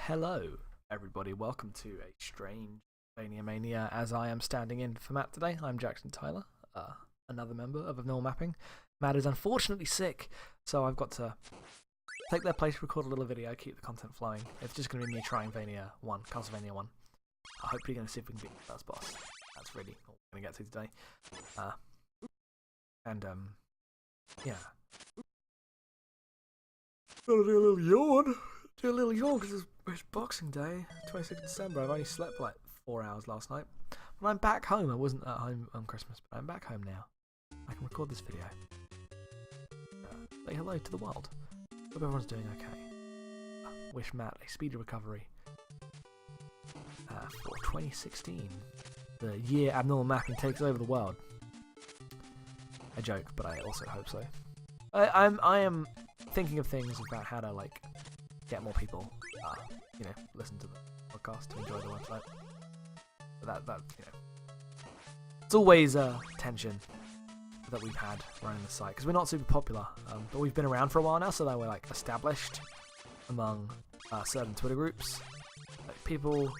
Hello, everybody. Welcome to a strange ErsatzVaniaMania. As I am standing in for Matt today, I'm Jackson Tyler, another member of Abnormal Mapping. Matt is unfortunately sick, so I've got to take their place, record a little video, keep the content flowing. It's just going to be me trying Castlevania 1. Hopefully going to see if we can beat the first boss. That's really all we're going to get to today. Yeah. Gotta do a little yawn. Because it's Boxing Day, 26th December. I've only slept for like 4 hours last night. When I'm back home, I wasn't at home on Christmas, but I'm back home now. I can record this video. Say hello to the world. Hope everyone's doing okay. Wish Matt a speedy recovery for 2016, the year Abnormal Mapping takes over the world. A joke, but I also hope so. I am thinking of things about how to get more people, listen to the podcast, to enjoy the website. But it's always a tension that we've had running the site because we're not super popular, but we've been around for a while now, so that we're established among certain Twitter groups. People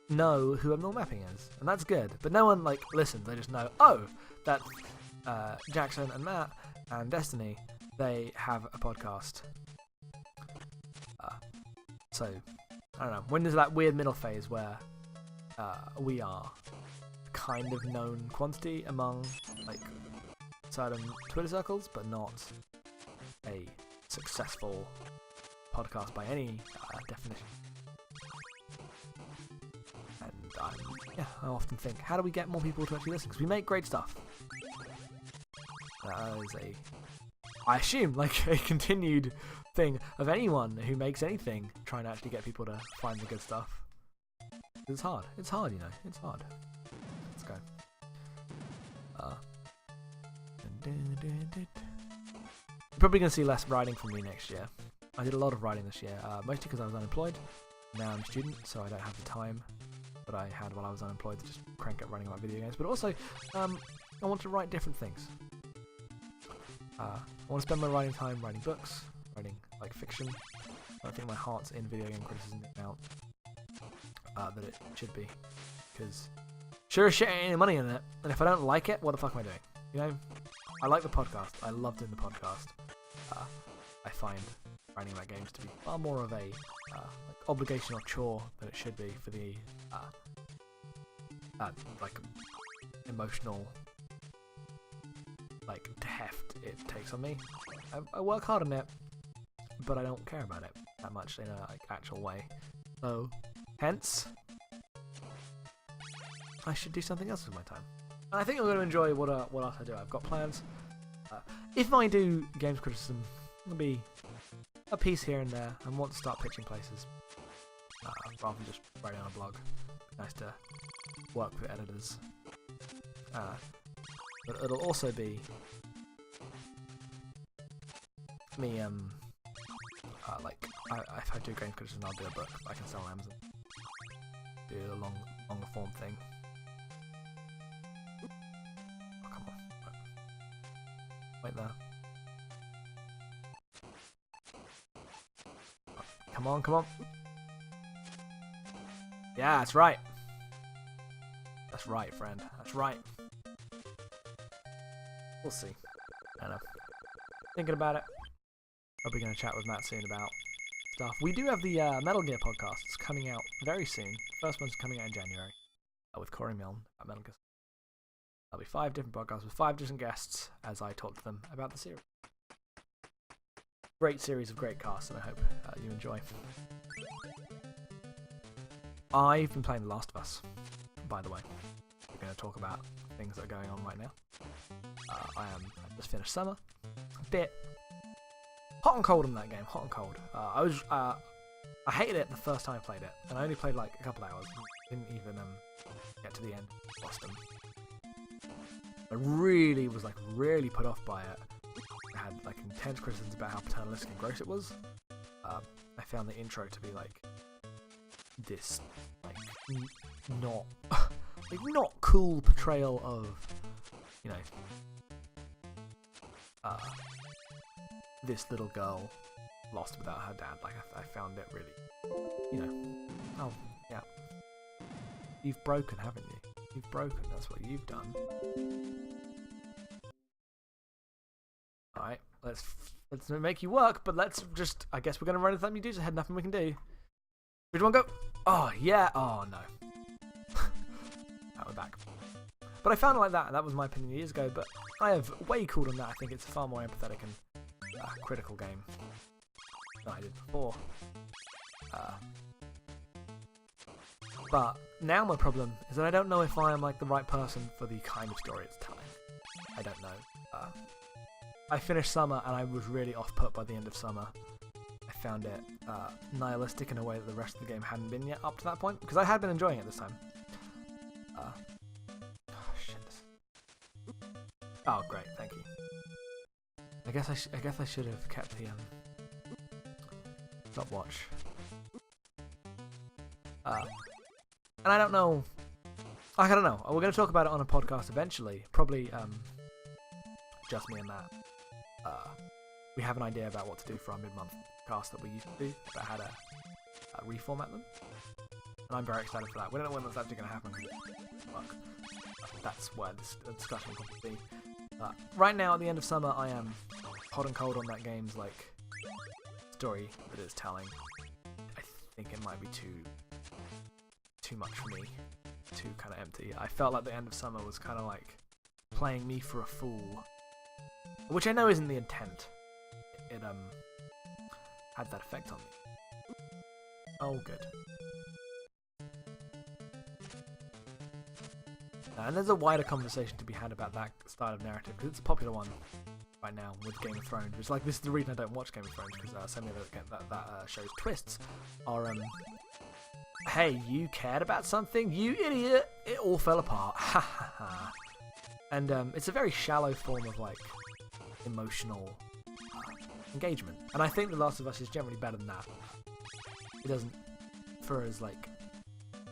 know who Abnormal Mapping is, and that's good. But no one listens. They just know, oh, that Jackson and Matt and Destiny, they have a podcast. So, I don't know, when there's that weird middle phase where we are kind of known quantity among certain Twitter circles, but not a successful podcast by any definition. And I often think, how do we get more people to actually listen? Because we make great stuff. That is I assume, a continued thing of anyone who makes anything, trying to actually get people to find the good stuff. It's hard. It's hard, It's hard. Let's go. You're probably going to see less writing from me next year. I did a lot of writing this year, mostly because I was unemployed. Now I'm a student, so I don't have the time that I had while I was unemployed to just crank up writing about video games. But also, I want to write different things. I want to spend my writing time writing books, writing fiction. I think my heart's in video game criticism now that it should be, because sure as shit ain't any money in it, and if I don't like it, what the fuck am I doing? I like the podcast. I love doing the podcast. I find writing about games to be far more of a obligation or chore than it should be for the emotional heft it takes on me. I work hard on it, but I don't care about it that much in a actual way. So, hence, I should do something else with my time. And I think I'm going to enjoy what else I do. I've got plans. If I do games criticism, it'll be a piece here and there. I want to start pitching places rather than just writing on a blog. Nice to work with editors. But it'll also be me, if I do games criticism, I'll do a book I can sell on Amazon. Do a longer form thing. Oh, come on. Wait there. Come on. Yeah, that's right. That's right, friend. That's right. We'll see. I don't know. Thinking about it. Probably going to chat with Matt soon about stuff. We do have the Metal Gear podcast. It's coming out very soon. First one's coming out in January with Corey Milne at Metal Gear. There'll be 5 different podcasts with 5 different guests as I talk to them about the series. Great series of great casts, and I hope you enjoy. I've been playing The Last of Us, by the way. We're going to talk about things that are going on right now. I just finished summer. A bit hot and cold in that game. Hot and cold. I hated it the first time I played it, and I only played a couple hours. Didn't even get to the end. Lost them. I really was really put off by it. I had intense criticisms about how paternalistic and gross it was. I found the intro to be this not not cool portrayal of this little girl lost without her dad. I found it really you know. Oh, yeah. You've broken, haven't you? You've broken. That's what you've done. Alright, let's make you work, but let's just... I guess we're going to run into that Medusa head. Nothing we can do. Which one go? Oh, yeah. Oh, no. We're back. But I found it like that, and that was my opinion years ago, but I have way cooler than that. I think it's a far more empathetic and critical game than I did before. But now my problem is that I don't know if I am like the right person for the kind of story it's telling. I don't know. I finished Summer and I was really off-put by the end of Summer. I found it nihilistic in a way that the rest of the game hadn't been yet up to that point, because I had been enjoying it this time. Oh shit. Oh great, thank you. I guess I should have kept the stopwatch. And I don't know. I don't know. We're going to talk about it on a podcast eventually. Probably just me and Matt. We have an idea about what to do for our mid-month cast that we used to do, about how to reformat them. And I'm very excited for that. We don't know when that's actually going to happen. Fuck. That's where this discussion will probably be. Right now, at the end of Summer, I am hot and cold on that game's like story that it's telling. I think it might be too much for me, too kind of empty. I felt like the end of Summer was kind of like playing me for a fool, which I know isn't the intent. It had that effect on me. Oh, good. And there's a wider conversation to be had about that style of narrative, because it's a popular one right now with Game of Thrones. It's like, this is the reason I don't watch Game of Thrones, because so many of that show's twists are, hey, you cared about something? You idiot! It all fell apart. Ha ha ha. And it's a very shallow form of, like, emotional engagement. And I think The Last of Us is generally better than that. It doesn't, for as, like,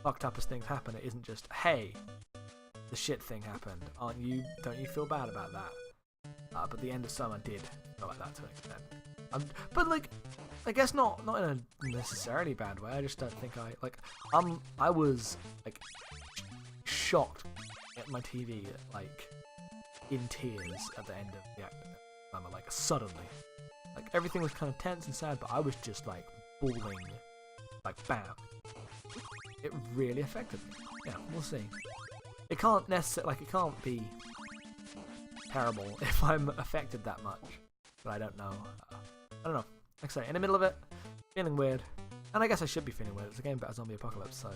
fucked up as things happen, it isn't just, hey, the shit thing happened. Don't you feel bad about that? But the end of Summer did feel like that to an extent. But, like, I guess not in a necessarily bad way. I just don't think I was like shocked at my TV, like in tears at the end of the Summer, like suddenly, like everything was kind of tense and sad, but I was just like bawling, like bam. It really affected me. Yeah, we'll see. It can't necessarily, like, it can't be terrible if I'm affected that much, but I don't know. I don't know. Like I say, in the middle of it, feeling weird. And I guess I should be feeling weird. It's a game about a zombie apocalypse, so...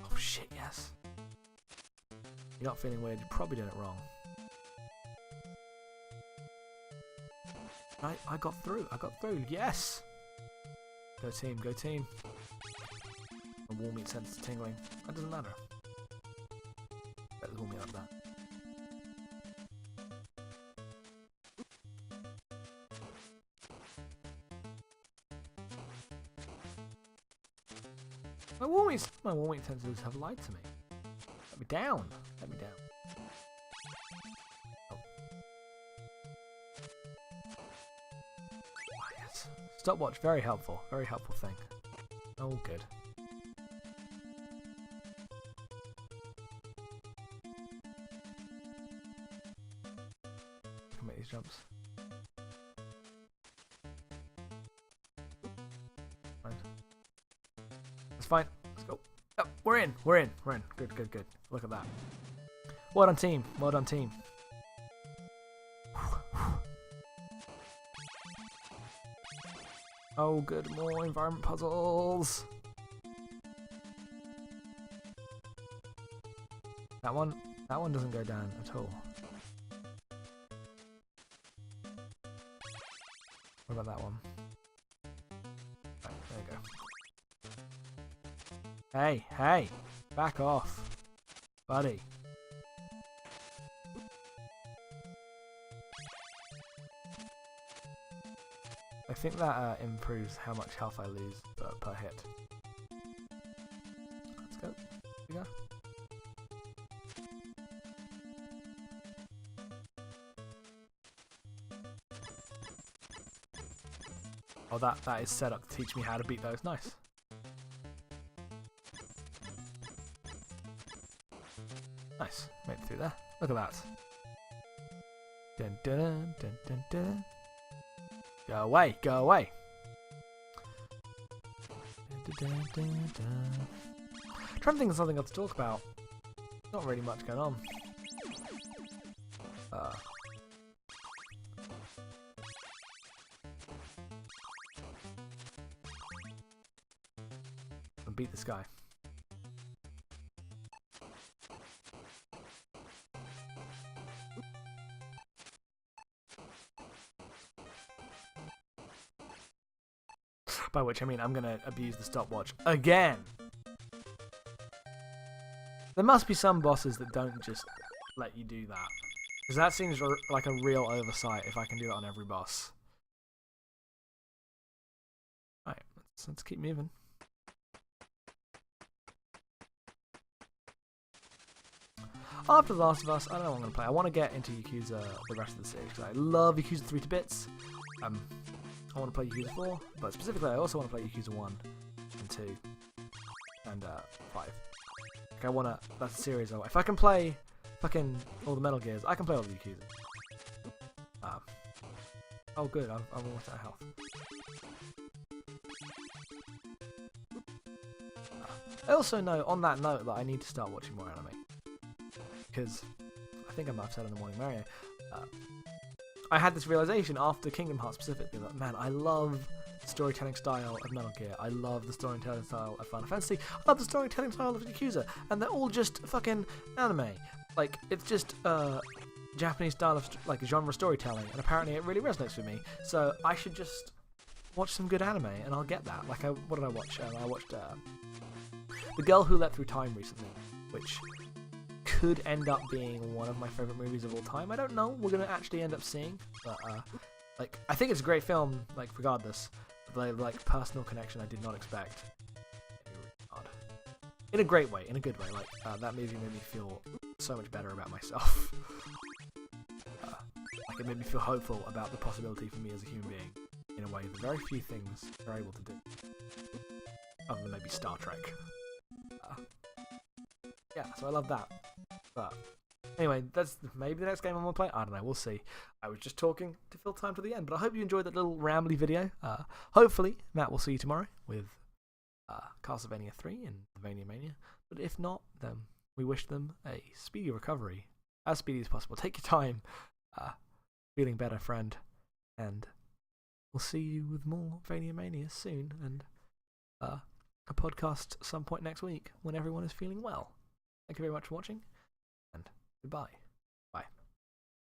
Oh shit, yes. You're not feeling weird, you're probably doing it wrong. I got through, yes! Go team, go team. My warm meat sense is tingling. That doesn't matter. Bet the warm meat like that. My warming sensors have lied to me. Let me down. Let me down. Oh. Oh, yes. Stopwatch, very helpful. Very helpful thing. Oh, good. I can make these jumps. Right. That's fine. Let's go. Oh, we're in. We're in. We're in. Good, good, good. Look at that. Well done, team. Well done, team. Oh, good. More environment puzzles. That one doesn't go down at all. What about that one? Right, there you go. Hey, hey! Back off, buddy. I think that improves how much health I lose per hit. Let's go. Here we go. Oh, that is set up to teach me how to beat those. Nice. Nice. Made it through there. Look at that. Dun, dun, dun, dun, dun. Go away. Go away. Dun, dun, dun, dun. Trying to think of something else to talk about. Not really much going on. And beat this guy. By which I mean I'm gonna abuse the stopwatch again. There must be some bosses that don't just let you do that. Because that seems like a real oversight if I can do that on every boss. Alright, let's keep moving. After The Last of Us, I don't know what I'm going to play. I want to get into Yakuza the rest of the series, because I love Yakuza 3 to bits. I want to play Yakuza 4, but specifically I also want to play Yakuza 1 and 2 and 5. Like I want to, that's a series I want. If I can play fucking all the Metal Gears, I can play all the Yakuza. Oh good, I'm almost out of health. I also know, on that note, that I need to start watching more anime. Because, I think I might have said in the morning Mario, I had this realization after Kingdom Hearts specifically that, man, I love the storytelling style of Metal Gear, I love the storytelling style of Final Fantasy, I love the storytelling style of Yakuza, and they're all just fucking anime. Like, it's just Japanese style of like genre storytelling, and apparently it really resonates with me. So I should just watch some good anime, and I'll get that. Like, what did I watch? I watched The Girl Who Leapt Through Time recently, which could end up being one of my favourite movies of all time. I don't know. We're gonna actually end up seeing, but like, I think it's a great film. Like, regardless, the like personal connection I did not expect. In a great way, in a good way. Like that movie made me feel so much better about myself. Like, it made me feel hopeful about the possibility for me as a human being in a way that very few things are able to do, other than maybe Star Trek. Yeah, so I love that. But anyway, that's maybe the next game I'm gonna play. I don't know. We'll see. I was just talking to fill time to the end, but I hope you enjoyed that little rambly video. Hopefully, Matt will see you tomorrow with ErsatzVania 3 and ErsatzVaniaMania. But if not, then we wish them a speedy recovery, as speedy as possible. Take your time. Feeling better, friend. And we'll see you with more VaniaMania soon, and a podcast some point next week when everyone is feeling well. Thank you very much for watching, and goodbye.